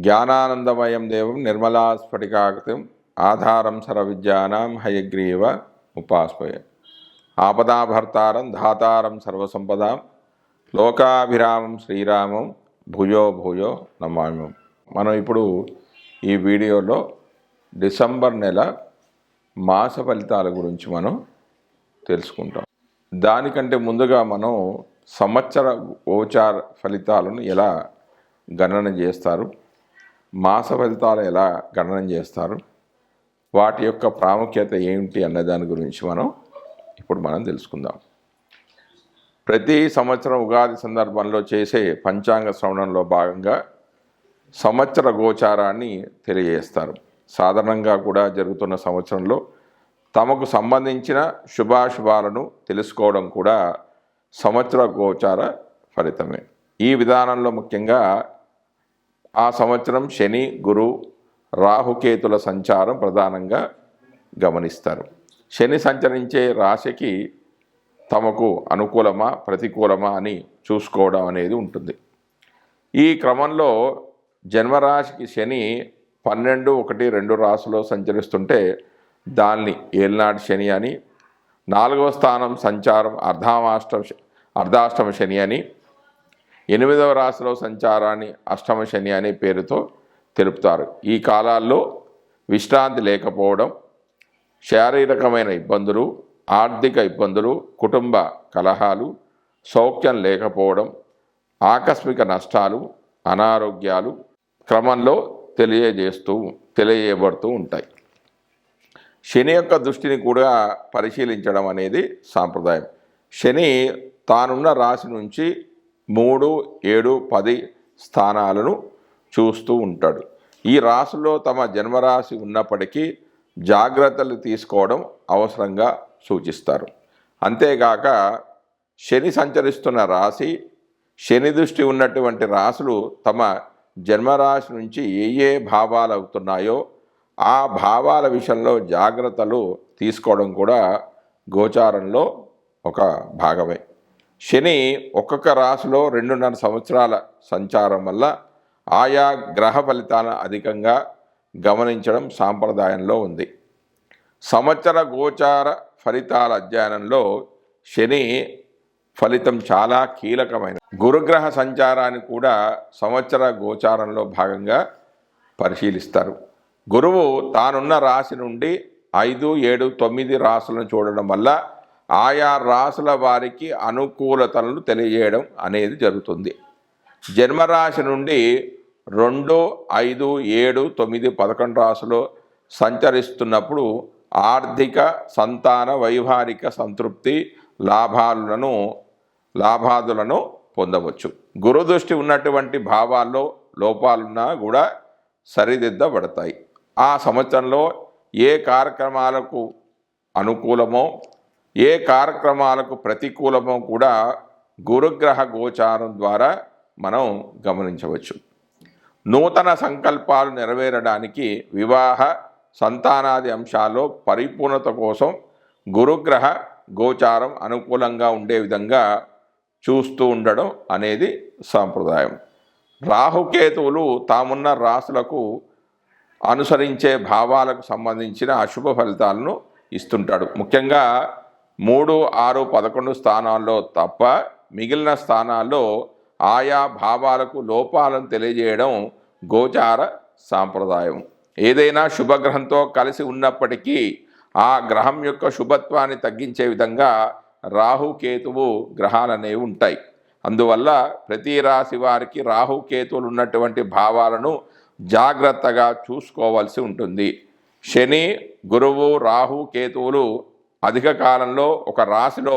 జ్ఞానానందమయం దేవం నిర్మలాస్ఫటికాకృతిం ఆధారం సర్వవిద్యానాం హయగ్రీవ ఉపాస్మయ. ఆపదాభర్తారం ధాతారం సర్వసంపదాం లోకాభిరామం శ్రీరామం భూయో భూయో నమామి. మనం ఇప్పుడు ఈ వీడియోలో డిసెంబర్ నెల మాస ఫలితాల గురించి మనం తెలుసుకుంటాం. దానికంటే ముందుగా మనం సంవత్సర గోచార ఫలితాలను ఎలా గణన చేస్తారు, మాస ఫలితాలు ఎలా గణన చేస్తారు, వాటి యొక్క ప్రాముఖ్యత ఏమిటి అనే దాని గురించి మనం తెలుసుకుందాం. ప్రతి సంవత్సరం ఉగాది సందర్భంలో చేసే పంచాంగ శ్రవణంలో భాగంగా సంవత్సర గోచారాన్ని తెలియజేస్తారు. సాధారణంగా కూడా జరుగుతున్న సంవత్సరంలో తమకు సంబంధించిన శుభాశుభాలను తెలుసుకోవడం కూడా సంవత్సర గోచార ఫలితమే. ఈ విధానంలో ముఖ్యంగా ఆ సంవత్సరం శని, గురు, రాహుకేతుల సంచారం ప్రధానంగా గమనిస్తారు. శని సంచరించే రాశికి తమకు అనుకూలమా ప్రతికూలమా అని చూసుకోవడం అనేది ఉంటుంది. ఈ క్రమంలో జన్మరాశికి శని 12, 1, 2 రాశిలో సంచరిస్తుంటే దాన్ని ఏలినాటి శని అని, 4వ స్థానం సంచారం అర్ధాష్టమ శని అని, 8వ రాశిలో సంచారాన్ని అష్టమ శని అనే పేరుతో తెలుపుతారు. ఈ కాలాల్లో విశ్రాంతి లేకపోవడం, శారీరకమైన ఇబ్బందులు, ఆర్థిక ఇబ్బందులు, కుటుంబ కలహాలు, సౌఖ్యం లేకపోవడం, ఆకస్మిక నష్టాలు, అనారోగ్యాలు క్రమంలో తెలియజేయబడుతూ ఉంటాయి. శని యొక్క దృష్టిని కూడా పరిశీలించడం అనేది సాంప్రదాయం. శని తానున్న రాశి నుంచి 3, 7, 10 స్థానాలను చూస్తూ ఉంటాడు. ఈ రాశిలో తమ జన్మరాశి ఉన్నప్పటికీ జాగ్రత్తలు తీసుకోవడం అవసరంగా సూచిస్తారు. అంతేగాక శని సంచరిస్తున్న రాశి, శని దృష్టి ఉన్నటువంటి రాశులు తమ జన్మరాశి నుంచి ఏ భావాలు అవుతున్నాయో ఆ భావాల విషయంలో జాగ్రత్తలు తీసుకోవడం కూడా గోచారంలో ఒక భాగమే. శని ఒక్కొక్క రాశిలో 2.5 సంవత్సరాల సంచారం వల్ల ఆయా గ్రహ ఫలితాలను అధికంగా గమనించడం సాంప్రదాయంలో ఉంది. సంవత్సర గోచార ఫలితాల అధ్యయనంలో శని ఫలితం చాలా కీలకమైన. గురుగ్రహ సంచారాన్ని కూడా సంవత్సర గోచారంలో భాగంగా పరిశీలిస్తారు. గురువు తానున్న రాశి నుండి 5, 7, 9 రాశులను చూడడం వల్ల ఆయా రాశుల వారికి అనుకూలతలను తెలియజేయడం అనేది జరుగుతుంది. జన్మరాశి నుండి 2, 5, 7, 9, 11 రాశులు సంచరిస్తున్నప్పుడు ఆర్థిక, సంతాన, వైవాహిక సంతృప్తి, లాభాదులను పొందవచ్చు. గురుదృష్టి ఉన్నటువంటి భావాల్లో లోపాలున్నా కూడా సరిదిద్దబడతాయి. ఆ సంవత్సరంలో ఏ కార్యక్రమాలకు అనుకూలమో ఏ కార్యక్రమాలకు ప్రతికూలమో కూడా గురుగ్రహ గోచారం ద్వారా మనం గమనించవచ్చు. నూతన సంకల్పాలు నెరవేరడానికి, వివాహ, సంతానాది అంశాల్లో పరిపూర్ణత కోసం గురుగ్రహ గోచారం అనుకూలంగా ఉండే విధంగా చూస్తూ ఉండడం అనేది సాంప్రదాయం. రాహుకేతువులు తామున్న రాశులకు అనుసరించే భావాలకు సంబంధించిన అశుభ ఫలితాలను ఇస్తుంటాడు. ముఖ్యంగా 3, 6, 11 స్థానాల్లో తప్ప మిగిలిన స్థానాల్లో ఆయా భావాలకు లోపాలను తెలియజేయడం గోచార సాంప్రదాయం. ఏదైనా శుభగ్రహంతో కలిసి ఉన్నప్పటికీ ఆ గ్రహం యొక్క శుభత్వాన్ని తగ్గించే విధంగా రాహుకేతువు గ్రహాలనేవి ఉంటాయి. అందువల్ల ప్రతి రాశి వారికి రాహుకేతువులు ఉన్నటువంటి భావాలను జాగ్రత్తగా చూసుకోవాల్సి ఉంటుంది. శని, గురువు, రాహు, కేతువులు అధిక కాలంలో ఒక రాశిలో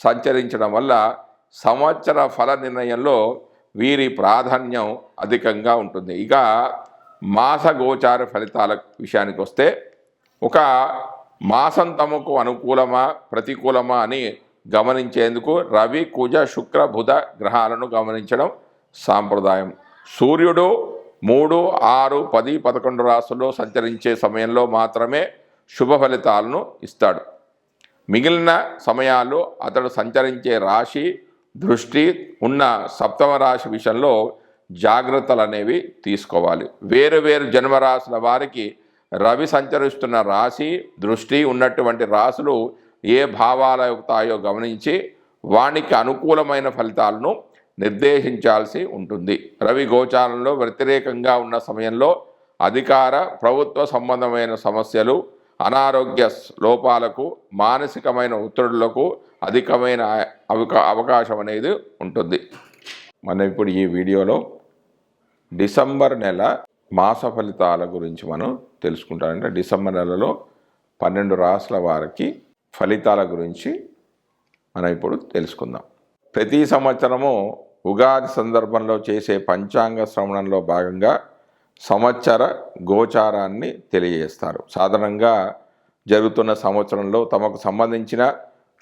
సంచరించడం వల్ల సంవత్సర ఫల నిర్ణయంలో వీరి ప్రాధాన్యం అధికంగా ఉంటుంది. ఇక మాస గోచార ఫలితాల విషయానికి వస్తే, ఒక మాసం తమకు అనుకూలమా ప్రతికూలమా అని గమనించేందుకు రవి, కుజ, శుక్ర, బుధ గ్రహాలను గమనించడం సాంప్రదాయం. సూర్యుడు 3, 6, 10, 11 రాశుల్లో సంచరించే సమయంలో మాత్రమే శుభ ఫలితాలను ఇస్తాడు. మిగిలిన సమయాల్లో అతడు సంచరించే రాశి దృష్టి ఉన్న సప్తమ రాశి విషయంలో జాగ్రత్తలు అనేవి తీసుకోవాలి. వేరు వేరు జన్మరాశుల వారికి రవి సంచరిస్తున్న రాశి, దృష్టి ఉన్నటువంటి రాశులు ఏ భావాలు అవుతాయో గమనించి వానికి అనుకూలమైన ఫలితాలను నిర్దేశించాల్సి ఉంటుంది. రవి గోచారంలో వ్యతిరేకంగా ఉన్న సమయంలో అధికార ప్రభుత్వ సంబంధమైన సమస్యలు, అనారోగ్య లోపాలకు, మానసికమైన ఒత్తిడులకు అధికమైన అవకాశం అనేది ఉంటుంది. మనం ఇప్పుడు ఈ వీడియోలో డిసెంబర్ నెల మాస ఫలితాల గురించి మనం తెలుసుకుంటామంటే డిసెంబర్ నెలలో 12 రాశుల వారికి ఫలితాల గురించి మనం ఇప్పుడు తెలుసుకుందాం. ప్రతి సంవత్సరము ఉగాది సందర్భంలో చేసే పంచాంగ శ్రవణంలో భాగంగా సంవత్సర గోచారాన్ని తెలియజేస్తారు. సాధారణంగా జరుగుతున్న సంవత్సరంలో తమకు సంబంధించిన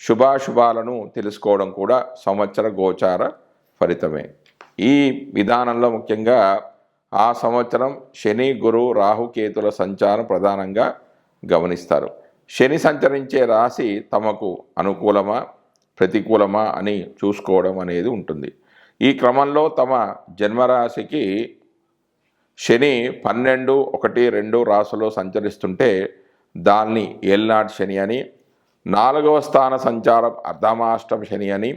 శుభాశుభాలను తెలుసుకోవడం కూడా సంవత్సర గోచార ఫలితమే. ఈ విధానంలో ముఖ్యంగా ఆ సంవత్సరం శని, గురు, రాహుకేతుల సంచారం ప్రధానంగా గమనిస్తారు. శని సంచరించే రాశి తమకు అనుకూలమా ప్రతికూలమా అని చూసుకోవడం అనేది ఉంటుంది. ఈ క్రమంలో తమ జన్మరాశికి శని 12, 1, 2 రాశుల్లో సంచరిస్తుంటే దాన్ని ఏల్నాటి శని అని, 4వ స్థాన సంచారం అర్ధమాష్టమ శని అని,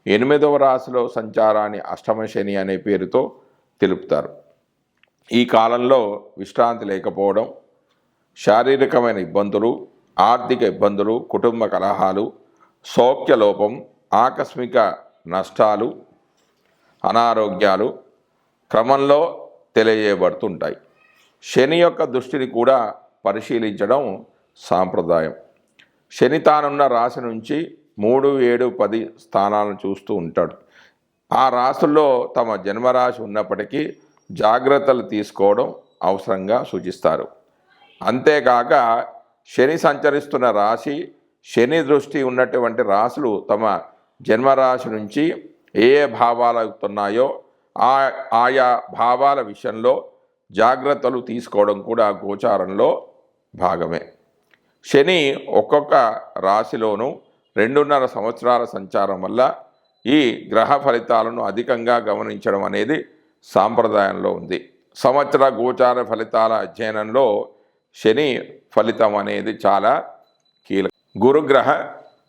8వ రాశిలో సంచారాన్ని అష్టమ శని అనే పేరుతో తెలుపుతారు. ఈ కాలంలో విశ్రాంతి లేకపోవడం, శారీరకమైన ఇబ్బందులు, ఆర్థిక ఇబ్బందులు, కుటుంబ కలహాలు, సౌఖ్యలోపం, ఆకస్మిక నష్టాలు, అనారోగ్యాలు క్రమంలో తెలియజేయబడుతుంటాయి. శని యొక్క దృష్టిని కూడా పరిశీలించడం సాంప్రదాయం. శని తానున్న రాశి నుంచి 3, 7, 10 స్థానాలను చూస్తూ ఉంటాడు. ఆ రాశుల్లో తమ జన్మరాశి ఉన్నప్పటికీ జాగ్రత్తలు తీసుకోవడం అవసరంగా సూచిస్తారు. అంతేకాక శని సంచరిస్తున్న రాశి, శని దృష్టి ఉన్నటువంటి రాశులు తమ జన్మరాశి నుంచి ఏ భావాలు అవుతున్నాయో ఆయా భావాల విషయంలో జాగ్రత్తలు తీసుకోవడం కూడా గోచారంలో భాగమే. శని ఒక్కొక్క రాశిలోనూ 2.5 సంవత్సరాల సంచారం వల్ల ఈ గ్రహ ఫలితాలను అధికంగా గమనించడం అనేది సాంప్రదాయంలో ఉంది. సంవత్సర గోచార ఫలితాల అధ్యయనంలో శని ఫలితం అనేది చాలా కీలకం. గురుగ్రహ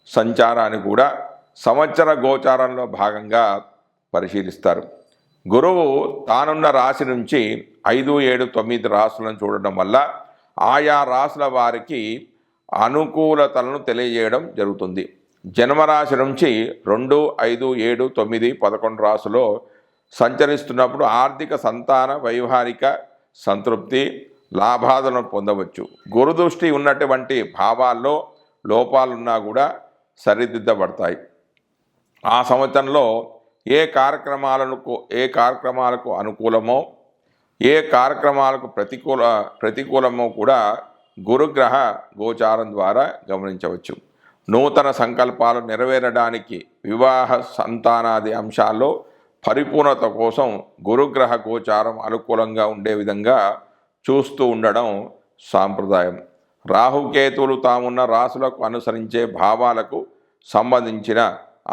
సంచారాన్ని కూడా సంవత్సర గోచారంలో భాగంగా పరిశీలిస్తారు. గురువు తానున్న రాశి నుంచి 5, 7, 9 రాశులను చూడడం వల్ల ఆయా రాశుల వారికి అనుకూలతలను తెలియజేయడం జరుగుతుంది. జన్మరాశి నుంచి 2, 5, 7, 9, 11 రాశులో సంచరిస్తున్నప్పుడు ఆర్థిక, సంతాన, వైవాహిక సంతృప్తి, లాభాలను పొందవచ్చు. గురుదృష్టి ఉన్నటువంటి భావాల్లో లోపాలున్నా కూడా సరిదిద్దబడతాయి. ఆ సంవత్సరంలో ఏ కార్యక్రమాలకు అనుకూలమో, ఏ కార్యక్రమాలకు ప్రతికూలమో కూడా గురుగ్రహ గోచారం ద్వారా గమనించవచ్చు. నూతన సంకల్పాలు నెరవేరడానికి, వివాహ, సంతానాది అంశాల్లో పరిపూర్ణత కోసం గురుగ్రహ గోచారం అనుకూలంగా ఉండే విధంగా చూస్తూ ఉండడం సాంప్రదాయం. రాహుకేతువులు తామున్న రాశులకు అనుసరించే భావాలకు సంబంధించిన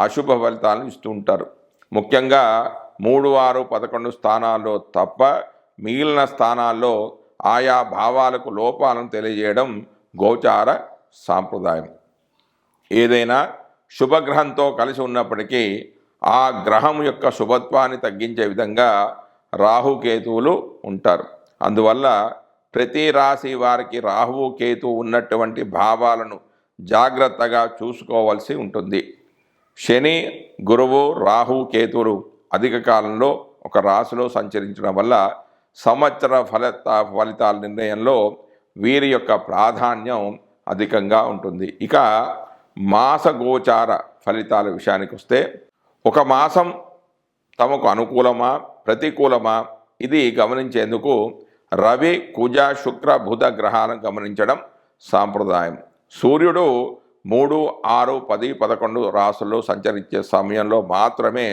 అశుభ ఫలితాలను ఇస్తూ ఉంటారు. ముఖ్యంగా 3, 6, 11 స్థానాల్లో తప్ప మిగిలిన స్థానాల్లో ఆయా భావాలకు లోపాలను తెలియజేయడం గోచార సాంప్రదాయం. ఏదైనా శుభగ్రహంతో కలిసి ఉన్నప్పటికీ ఆ గ్రహం యొక్క శుభత్వాన్ని తగ్గించే విధంగా రాహుకేతువులు ఉంటారు. అందువల్ల ప్రతి రాశి వారికి రాహువు, కేతువు ఉన్నటువంటి భావాలను జాగ్రత్తగా చూసుకోవాల్సి ఉంటుంది. శని, గురువు, రాహు, కేతువులు అధిక కాలంలో ఒక రాశిలో సంచరించడం వల్ల సంవత్సర ఫలితాల నిర్ణయంలో వీరి యొక్క ప్రాధాన్యం అధికంగా ఉంటుంది. ఇక మాస గోచార ఫలితాల విషయానికి వస్తే, ఒక మాసం తమకు అనుకూలమా ప్రతికూలమా ఇది గమనించేందుకు రవి, కుజ, శుక్ర, బుధ గ్రహాలను గమనించడం సాంప్రదాయం. సూర్యుడు 3, 6, 10, 11 రాశుల్లో సంచరించే సమయంలో మాత్రమే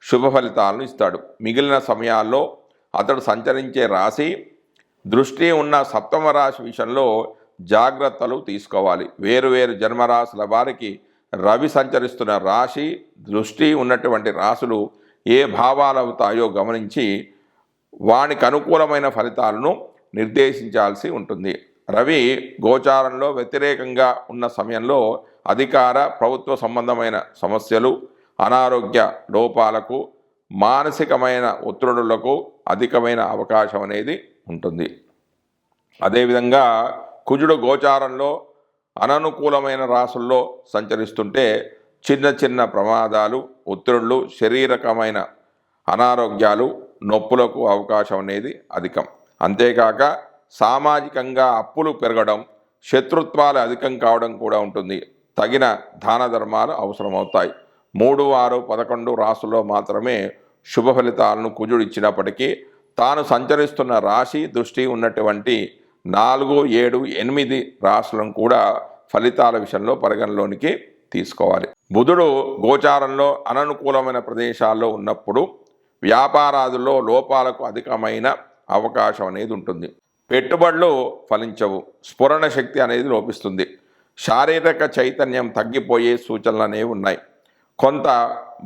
శుభ ఫలితాలను ఇస్తాడు. మిగిలిన సమయాల్లో అతడు సంచరించే రాశి, దృష్టి ఉన్న సప్తమ రాశి విషయంలో జాగ్రత్తలు తీసుకోవాలి. వేరువేరు జన్మరాశుల వారికి రవి సంచరిస్తున్న రాశి, దృష్టి ఉన్నటువంటి రాశులు ఏ భావాలు అవుతాయో గమనించి వానికి అనుకూలమైన ఫలితాలను నిర్దేశించాల్సి ఉంటుంది. రవి గోచారంలో వ్యతిరేకంగా ఉన్న సమయంలో అధికార ప్రభుత్వ సంబంధమైన సమస్యలు, అనారోగ్య లోపాలకు, మానసికమైన ఒత్తిడులకు అధికమైన అవకాశం అనేది ఉంటుంది. అదేవిధంగా కుజుడు గోచారంలో అననుకూలమైన రాసుల్లో సంచరిస్తుంటే చిన్న చిన్న ప్రమాదాలు, ఒత్తిడులు, శారీరకమైన అనారోగ్యాలు, నొప్పులకు అవకాశం అనేది అధికం. అంతేకాక సామాజికంగా అప్పులు పెరగడం, శత్రుత్వాలు అధికం కావడం కూడా ఉంటుంది. తగిన దాన ధర్మాలు అవసరమవుతాయి. 3, 6, 11 రాసుల్లో మాత్రమే శుభ ఫలితాలను కుజుడు ఇచ్చినప్పటికీ తాను సంచరిస్తున్న రాశి దృష్టి ఉన్నటువంటి 4, 7, 8 రాశులను కూడా ఫలితాల విషయంలో పరిగణలోనికి తీసుకోవాలి. బుధుడు గోచారంలో అననుకూలమైన ప్రదేశాల్లో ఉన్నప్పుడు వ్యాపారాదుల్లో లోపాలకు అధికమైన అవకాశం అనేది ఉంటుంది. పెట్టుబడులు ఫలించవు, స్ఫురణ శక్తి అనేది లోపిస్తుంది, శారీరక చైతన్యం తగ్గిపోయే సూచనలు అనేవి ఉన్నాయి. కొంత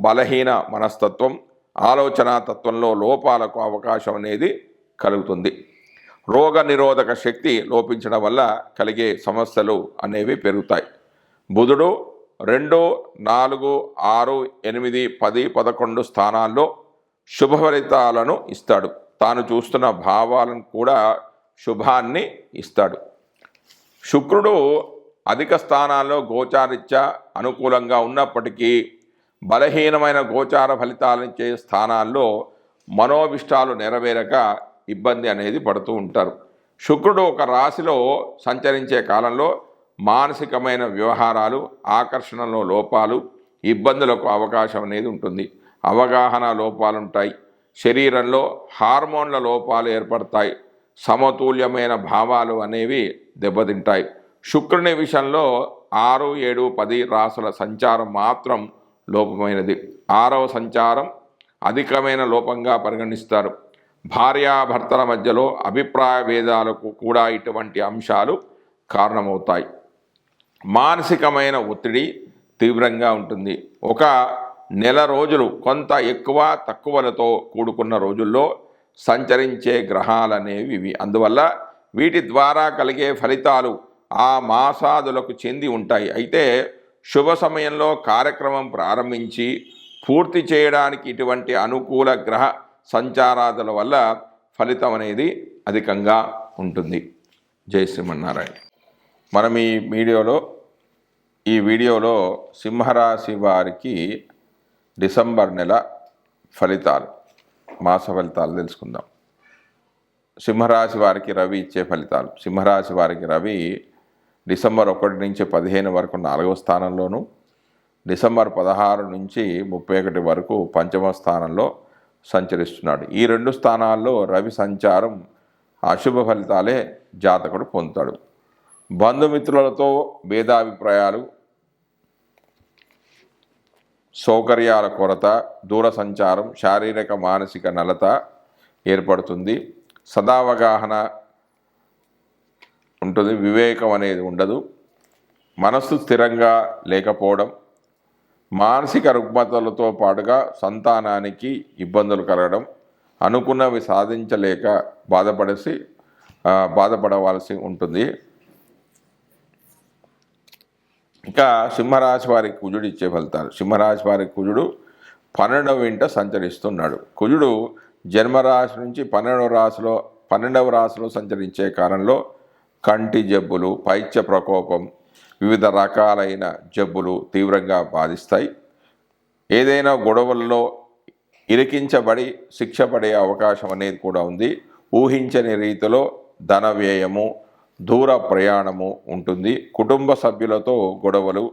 బలహీన మనస్తత్వం, ఆలోచన తత్వంలో లోపాలకు అవకాశం అనేది కలుగుతుంది. రోగ నిరోధక శక్తి లోపించడం వల్ల కలిగే సమస్యలు అనేవి పెరుగుతాయి. బుధుడు 2, 4, 6, 8, 10, 11 స్థానాల్లో శుభ ఫలితాలను ఇస్తాడు. తాను చూస్తున్న భావాలను కూడా శుభాన్ని ఇస్తాడు. శుక్రుడు అధిక స్థానాల్లో గోచారిత్యా అనుకూలంగా ఉన్నప్పటికీ బలహీనమైన గోచార ఫలితాలనిచ్చే స్థానాల్లో మనోభిష్టాలు నెరవేరక ఇబ్బంది అనేది పడుతూ ఉంటారు. శుక్రుడు ఒక రాశిలో సంచరించే కాలంలో మానసికమైన వ్యవహారాలు, ఆకర్షణలో లోపాలు, ఇబ్బందులకు అవకాశం అనేది ఉంటుంది. అవగాహన లోపాలుంటాయి. శరీరంలో హార్మోన్ల లోపాలు ఏర్పడతాయి. సమతుల్యమైన భావాలు అనేవి దెబ్బతింటాయి. శుక్రుని విషయంలో 6, 7, 10 రాసుల సంచారం మాత్రం లోపమైనది. 6వ సంచారం అధికమైన లోపంగా పరిగణిస్తారు. భార్యాభర్తల మధ్యలో అభిప్రాయ భేదాలకు కూడా ఇటువంటి అంశాలు కారణమవుతాయి. మానసికమైన ఒత్తిడి తీవ్రంగా ఉంటుంది. ఒక నెల రోజులు కొంత ఎక్కువ తక్కువలతో కూడుకున్న రోజుల్లో సంచరించే గ్రహాలనేవి ఇవి. అందువల్ల వీటి ద్వారా కలిగే ఫలితాలు ఆ మాసాదులకు చెంది ఉంటాయి. అయితే శుభ సమయంలో కార్యక్రమం ప్రారంభించి పూర్తి చేయడానికి ఇటువంటి అనుకూల గ్రహ సంచారాదుల వల్ల ఫలితం అనేది అధికంగా ఉంటుంది. జై శ్రీమన్నారాయణ. మనం ఈ వీడియోలో సింహరాశి వారికి డిసెంబర్ నెల ఫలితాలు, మాస ఫలితాలు తెలుసుకుందాం. సింహరాశి వారికి రవి ఇచ్చే ఫలితాలు. సింహరాశి వారికి రవి డిసెంబర్ 1 నుంచి 15 వరకు 4వ స్థానంలోను, డిసెంబర్ 16 నుంచి 31 వరకు 5వ స్థానంలో సంచరిస్తున్నాడు. ఈ 2 స్థానాల్లో రవి సంచారం అశుభ ఫలితాలే జాతకుడు పొందుతాడు. బంధుమిత్రులతో భేదాభిప్రాయాలు, సౌకర్యాల కొరత, దూర సంచారం, శారీరక మానసిక నలత ఏర్పడుతుంది. సదావగాహన ఉంటుంది, వివేకం అనేది ఉండదు. మనస్సు స్థిరంగా లేకపోవడం, మానసిక రుగ్మతలతో పాటుగా సంతానానికి ఇబ్బందులు కలగడం, అనుకున్నవి సాధించలేక బాధపడవలసి ఉంటుంది. ఇక సింహరాశి వారికి కుజుడు ఇచ్చే ఫలితాలు. సింహరాశి వారికి కుజుడు 12వ ఇంట సంచరిస్తున్నాడు. కుజుడు జన్మరాశి నుంచి 12వ రాశిలో సంచరించే కాలంలో కంటి జబ్బులు, పైత్య ప్రకోపం, వివిధ రకాలైన జబ్బులు తీవ్రంగా బాధిస్తాయి. ఏదైనా గొడవల్లో ఇరికించబడి శిక్ష పడే అవకాశం అనేది కూడా ఉంది. ఊహించని రీతిలో ధన వ్యయము, దూర ప్రయాణము ఉంటుంది. కుటుంబ సభ్యులతో గొడవలు,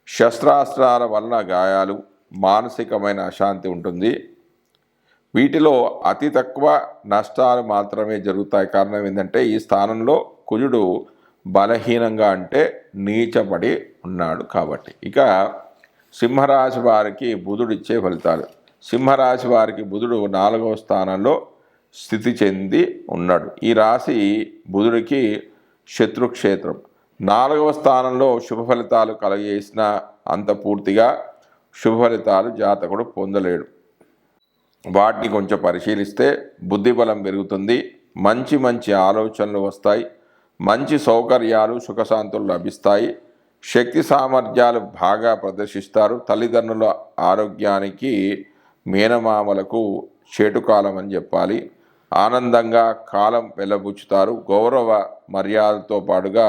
శస్త్రాస్త్రాల వలన గాయాలు, మానసికమైన అశాంతి ఉంటుంది. వీటిలో అతి తక్కువ నష్టాలు మాత్రమే జరుగుతాయి. కారణం ఏంటంటే ఈ స్థానంలో కుజుడు బలహీనంగా అంటే నీచబడి ఉన్నాడు కాబట్టి. ఇక సింహరాశి వారికి బుధుడు ఇచ్చే ఫలితాలు. సింహరాశి వారికి బుధుడు 4వ స్థానంలో స్థితి చెంది ఉన్నాడు. ఈ రాశి బుధుడికి శత్రుక్షేత్రం. 4వ స్థానంలో శుభ ఫలితాలు కలగజేసిన అంత పూర్తిగా శుభ ఫలితాలు జాతకుడు పొందలేడు. వాటిని కొంచెం పరిశీలిస్తే బుద్ధిబలం పెరుగుతుంది, మంచి మంచి ఆలోచనలు వస్తాయి, మంచి సౌకర్యాలు సుఖశాంతులు లభిస్తాయి, శక్తి సామర్థ్యాలు బాగా ప్రదర్శిస్తారు. తల్లిదండ్రుల ఆరోగ్యానికి మేనమామలకు చేటుకాలం అని చెప్పాలి. ఆనందంగా కాలం వెల్లబుచ్చుతారు. గౌరవ మర్యాదతో పాటుగా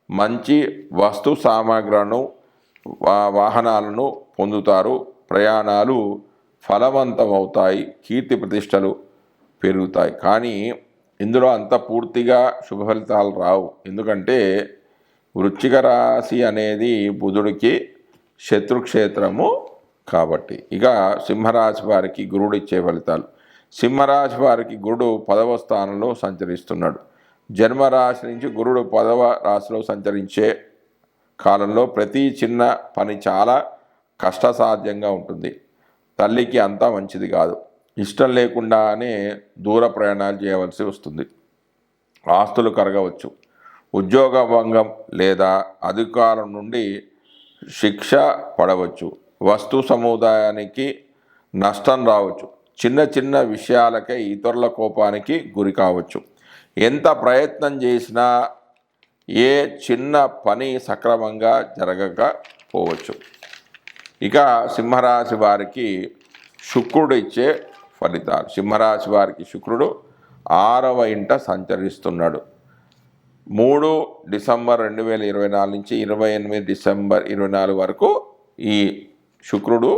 మంచి వస్తు సామాగ్రులను వాహనాలను పొందుతారు. ప్రయాణాలు ఫలవంతమవుతాయి, కీర్తి ప్రతిష్టలు పెరుగుతాయి. కానీ ఇందులో అంత పూర్తిగా శుభ ఫలితాలు రావు. ఎందుకంటే వృశ్చిక రాశి అనేది బుధుడికి శత్రుక్షేత్రము కాబట్టి. ఇక సింహరాశి వారికి గురుడు ఇచ్చే ఫలితాలు. సింహరాశి వారికి గురుడు 10వ స్థానంలో సంచరిస్తున్నాడు. జన్మరాశి నుంచి గురుడు 10వ రాశిలో సంచరించే కాలంలో ప్రతి చిన్న పని చాలా కష్టసాధ్యంగా ఉంటుంది. తల్లికి అంతా మంచిది కాదు. ఇష్టం లేకుండానే దూర ప్రయాణాలు చేయవలసి వస్తుంది. ఆస్తులు కరగవచ్చు. ఉద్యోగ భంగం లేదా అధికారం నుండి శిక్ష పడవచ్చు. వస్తు సముదాయానికి నష్టం రావచ్చు. చిన్న చిన్న విషయాలకే ఇతరుల కోపానికి గురి కావచ్చు. ఎంత ప్రయత్నం చేసినా ఏ చిన్న పని సక్రమంగా జరగకపోవచ్చు. ఇక సింహరాశి వారికి శుక్రుడు ఇచ్చే ఫలితాలు. సింహరాశి వారికి శుక్రుడు 6వ ఇంట సంచరిస్తున్నాడు. 3 డిసెంబర్ 2024 నుంచి 28 డిసెంబర్ 2024 వరకు ఈ శుక్రుడు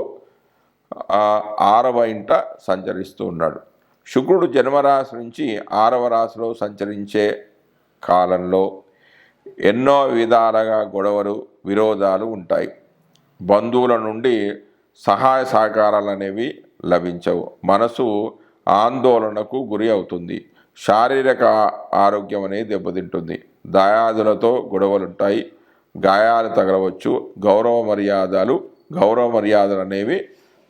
6వ ఇంట సంచరిస్తూ ఉన్నాడు. శుక్రుడు జన్మరాశి నుంచి 6వ రాశిలో సంచరించే కాలంలో ఎన్నో విధాలుగా గొడవలు విరోధాలు ఉంటాయి. బంధువుల నుండి సహాయ సహకారాలు అనేవి లభించవు. మనసు ఆందోళనకు గురి అవుతుంది. శారీరక ఆరోగ్యం అనేది దెబ్బతింటుంది. దాయాదులతో గొడవలుంటాయి. గాయాలు తగలవచ్చు. గౌరవ మర్యాదలు అనేవి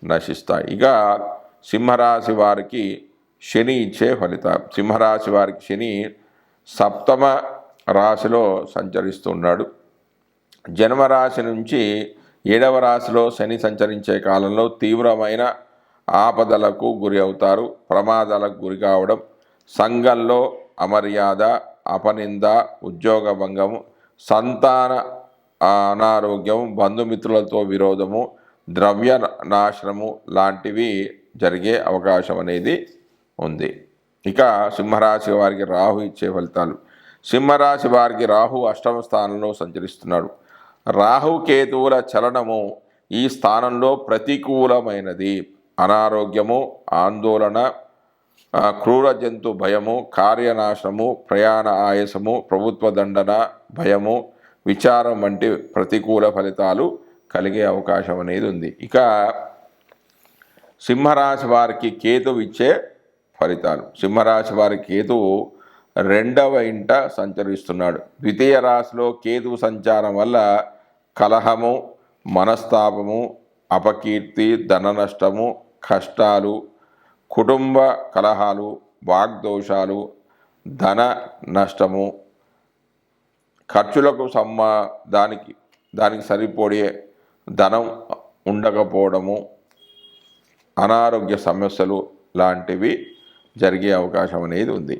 నశిస్తాయి. ఇక సింహరాశి వారికి శని ఇచ్చే ఫలితం. సింహరాశి వారికి శని 7వ రాశిలో సంచరిస్తున్నాడు. జన్మరాశి నుంచి 7వ రాశిలో శని సంచరించే కాలంలో తీవ్రమైన ఆపదలకు గురి అవుతారు. ప్రమాదాలకు గురి కావడం, సంఘంలో అమర్యాద, అపనింద, ఉద్యోగ భంగము, సంతాన అనారోగ్యం, బంధుమిత్రులతో విరోధము, ద్రవ్య నాశనము లాంటివి జరిగే అవకాశం అనేది ఉంది. ఇక సింహరాశి వారికి రాహు ఇచ్చే ఫలితాలు. సింహరాశి వారికి రాహు 8వ స్థానంలో సంచరిస్తున్నాడు. రాహు కేతువుల చలనము ఈ స్థానంలో ప్రతికూలమైనది. అనారోగ్యము, ఆందోళన, క్రూర జంతు భయము, కార్యనాశనము, ప్రయాణ ఆయాసము, ప్రభుత్వ దండన భయము, విచారం వంటి ప్రతికూల ఫలితాలు కలిగే అవకాశం అనేది ఉంది. ఇక సింహరాశి వారికి కేతువు ఇచ్చే ఫలితాలు. సింహరాశి వారి కేతువు 2వ ఇంట సంచరిస్తున్నాడు. ద్వితీయ రాశిలో కేతువు సంచారం వల్ల కలహము, మనస్తాపము, అపకీర్తి, ధన నష్టము, కష్టాలు, కుటుంబ కలహాలు, వాగ్దోషాలు, ధన నష్టము, ఖర్చులకు దానికి సరిపోయే ధనం ఉండకపోవడము, అనారోగ్య సమస్యలు లాంటివి జరిగే అవకాశం అనేది ఉంది.